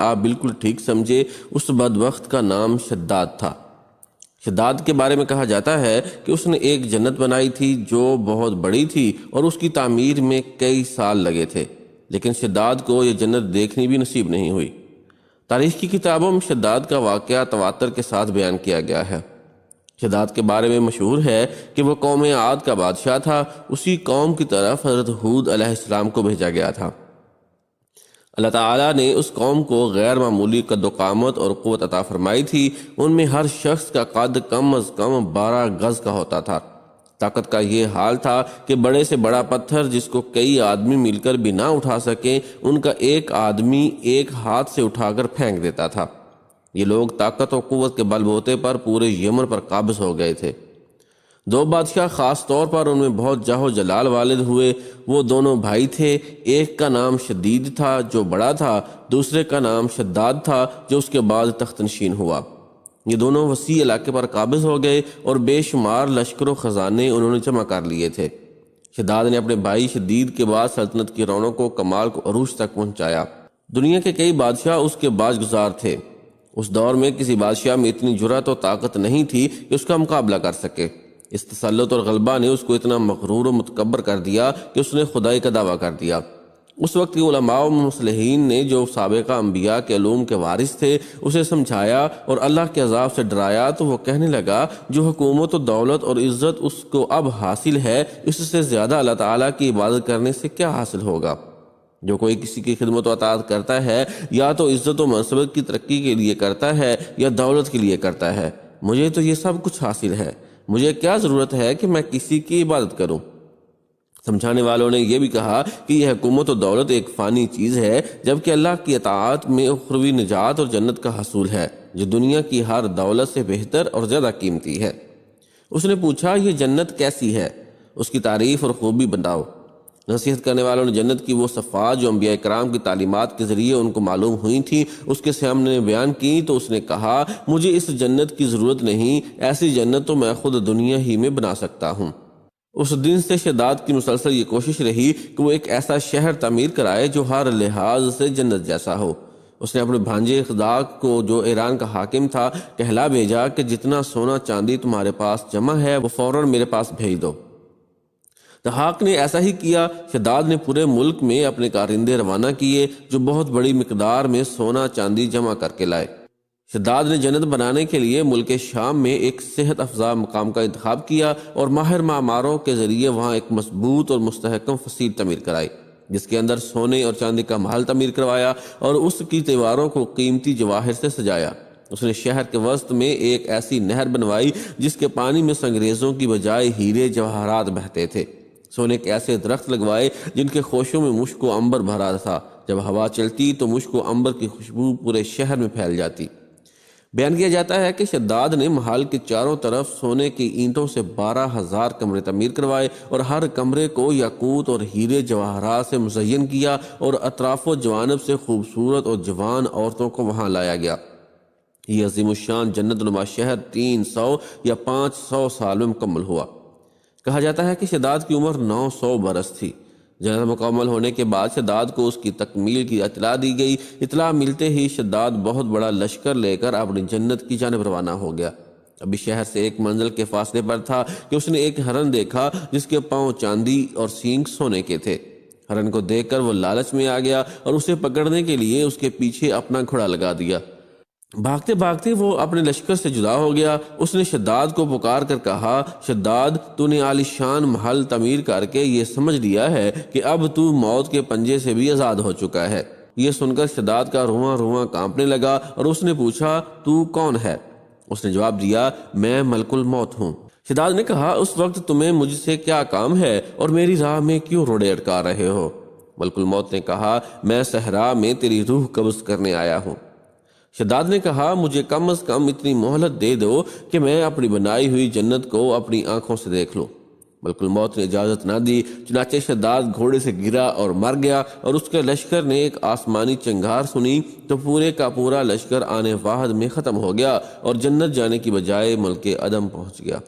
آپ بالکل ٹھیک سمجھے، اس بدبخت کا نام شداد تھا۔ شداد کے بارے میں کہا جاتا ہے کہ اس نے ایک جنت بنائی تھی جو بہت بڑی تھی اور اس کی تعمیر میں کئی سال لگے تھے، لیکن شداد کو یہ جنت دیکھنی بھی نصیب نہیں ہوئی۔ تاریخ کی کتابوں میں شداد کا واقعہ تواتر کے ساتھ بیان کیا گیا ہے۔ شداد کے بارے میں مشہور ہے کہ وہ قوم عاد کا بادشاہ تھا۔ اسی قوم کی طرف حضرت ہود علیہ السلام کو بھیجا گیا تھا۔ اللہ تعالیٰ نے اس قوم کو غیر معمولی قد و قامت اور قوت عطا فرمائی تھی۔ ان میں ہر شخص کا قد کم از کم 12 گز کا ہوتا تھا۔ طاقت کا یہ حال تھا کہ بڑے سے بڑا پتھر جس کو کئی آدمی مل کر بھی نہ اٹھا سکیں، ان کا ایک آدمی ایک ہاتھ سے اٹھا کر پھینک دیتا تھا۔ یہ لوگ طاقت و قوت کے بل بوتے پر پورے یمن پر قابض ہو گئے تھے۔ 2 بادشاہ خاص طور پر ان میں بہت جاہ و جلال والد ہوئے۔ وہ دونوں بھائی تھے، ایک کا نام شدید تھا جو بڑا تھا، دوسرے کا نام شداد تھا جو اس کے بعد تخت نشین ہوا۔ یہ دونوں وسیع علاقے پر قابض ہو گئے اور بے شمار لشکر و خزانے انہوں نے جمع کر لیے تھے۔ شداد نے اپنے بھائی شدید کے بعد سلطنت کی رونق و کمال کو عروج تک پہنچایا۔ دنیا کے کئی بادشاہ اس کے باج گزار تھے۔ اس دور میں کسی بادشاہ میں اتنی جرأت و طاقت نہیں تھی کہ اس کا مقابلہ کر سکے۔ اس تسلط اور غلبہ نے اس کو اتنا مغرور و متکبر کر دیا کہ اس نے خدائی کا دعویٰ کر دیا۔ اس وقت کے علماء و مصلحین نے جو سابقہ انبیاء کے علوم کے وارث تھے اسے سمجھایا اور اللہ کے عذاب سے ڈرایا، تو وہ کہنے لگا جو حکومت و دولت اور عزت اس کو اب حاصل ہے، اس سے زیادہ اللہ تعالیٰ کی عبادت کرنے سے کیا حاصل ہوگا؟ جو کوئی کسی کی خدمت و اطاعت کرتا ہے یا تو عزت و منصبت کی ترقی کے لیے کرتا ہے یا دولت کے لیے کرتا ہے، مجھے تو یہ سب کچھ حاصل ہے، مجھے کیا ضرورت ہے کہ میں کسی کی عبادت کروں؟ سمجھانے والوں نے یہ بھی کہا کہ یہ حکومت و دولت ایک فانی چیز ہے، جبکہ اللہ کی اطاعت میں اخروی نجات اور جنت کا حصول ہے، جو دنیا کی ہر دولت سے بہتر اور زیادہ قیمتی ہے۔ اس نے پوچھا یہ جنت کیسی ہے؟ اس کی تعریف اور خوبی بتاؤ۔ نصیحت کرنے والوں نے جنت کی وہ صفات جو انبیاء کرام کی تعلیمات کے ذریعے ان کو معلوم ہوئی تھیں اس کے سامنے بیان کی، تو اس نے کہا مجھے اس جنت کی ضرورت نہیں، ایسی جنت تو میں خود دنیا ہی میں بنا سکتا ہوں۔ اس دن سے شداد کی مسلسل یہ کوشش رہی کہ وہ ایک ایسا شہر تعمیر کرائے جو ہر لحاظ سے جنت جیسا ہو۔ اس نے اپنے بھانجے خداق کو جو ایران کا حاکم تھا کہلا بھیجا کہ جتنا سونا چاندی تمہارے پاس جمع ہے وہ فوراً میرے پاس بھیج دو۔ دہاق نے ایسا ہی کیا۔ شداد نے پورے ملک میں اپنے کارندے روانہ کیے جو بہت بڑی مقدار میں سونا چاندی جمع کر کے لائے۔ شداد نے جنت بنانے کے لیے ملک شام میں ایک صحت افزا مقام کا انتخاب کیا اور ماہر معماروں کے ذریعے وہاں ایک مضبوط اور مستحکم فصیل تعمیر کرائی، جس کے اندر سونے اور چاندی کا محل تعمیر کروایا اور اس کی دیواروں کو قیمتی جواہر سے سجایا۔ اس نے شہر کے وسط میں ایک ایسی نہر بنوائی جس کے پانی میں سنگریزوں کی بجائے ہیرے جواہرات بہتے تھے۔ سونے کے ایسے درخت لگوائے جن کے خوشوں میں مشک و عنبر بھرا تھا، جب ہوا چلتی تو مشک و عنبر کی خوشبو پورے شہر میں پھیل جاتی۔ بیان کیا جاتا ہے کہ شداد نے محل کے چاروں طرف سونے کی اینٹوں سے 12,000 کمرے تعمیر کروائے اور ہر کمرے کو یاقوت اور ہیرے جواہرات سے مزین کیا اور اطراف و جوانب سے خوبصورت اور جوان عورتوں کو وہاں لایا گیا۔ یہ عظیم الشان جنت نما شہر 300 یا 500 سال میں مکمل ہوا۔ کہا جاتا ہے کہ شداد کی عمر 900 برس تھی۔ جنت مکمل ہونے کے بعد شداد کو اس کی تکمیل کی اطلاع دی گئی۔ اطلاع ملتے ہی شداد بہت بڑا لشکر لے کر اپنی جنت کی جانب روانہ ہو گیا۔ ابھی شہر سے ایک منزل کے فاصلے پر تھا کہ اس نے ایک ہرن دیکھا جس کے پاؤں چاندی اور سینگ سونے کے تھے۔ ہرن کو دیکھ کر وہ لالچ میں آ گیا اور اسے پکڑنے کے لیے اس کے پیچھے اپنا گھوڑا لگا دیا۔ بھاگتے بھاگتے وہ اپنے لشکر سے جدا ہو گیا۔ اس نے شداد کو پکار کر کہا شداد، تو نے عالی شان محل تعمیر کر کے یہ سمجھ لیا ہے کہ اب تو موت کے پنجے سے بھی آزاد ہو چکا ہے۔ یہ سن کر شداد کا رواں رواں کانپنے لگا اور اس نے پوچھا تو کون ہے؟ اس نے جواب دیا میں ملک الموت ہوں۔ شداد نے کہا اس وقت تمہیں مجھ سے کیا کام ہے اور میری راہ میں کیوں روڑے اٹکا رہے ہو؟ ملک الموت نے کہا میں صحرا میں تیری روح قبض کرنے آیا ہوں۔ شداد نے کہا مجھے کم از کم اتنی مہلت دے دو کہ میں اپنی بنائی ہوئی جنت کو اپنی آنکھوں سے دیکھ لوں۔ ملک الموت نے اجازت نہ دی، چنانچہ شداد گھوڑے سے گرا اور مر گیا، اور اس کے لشکر نے ایک آسمانی چنگھار سنی تو پورے کا پورا لشکر آنے واحد میں ختم ہو گیا اور جنت جانے کی بجائے ملک عدم پہنچ گیا۔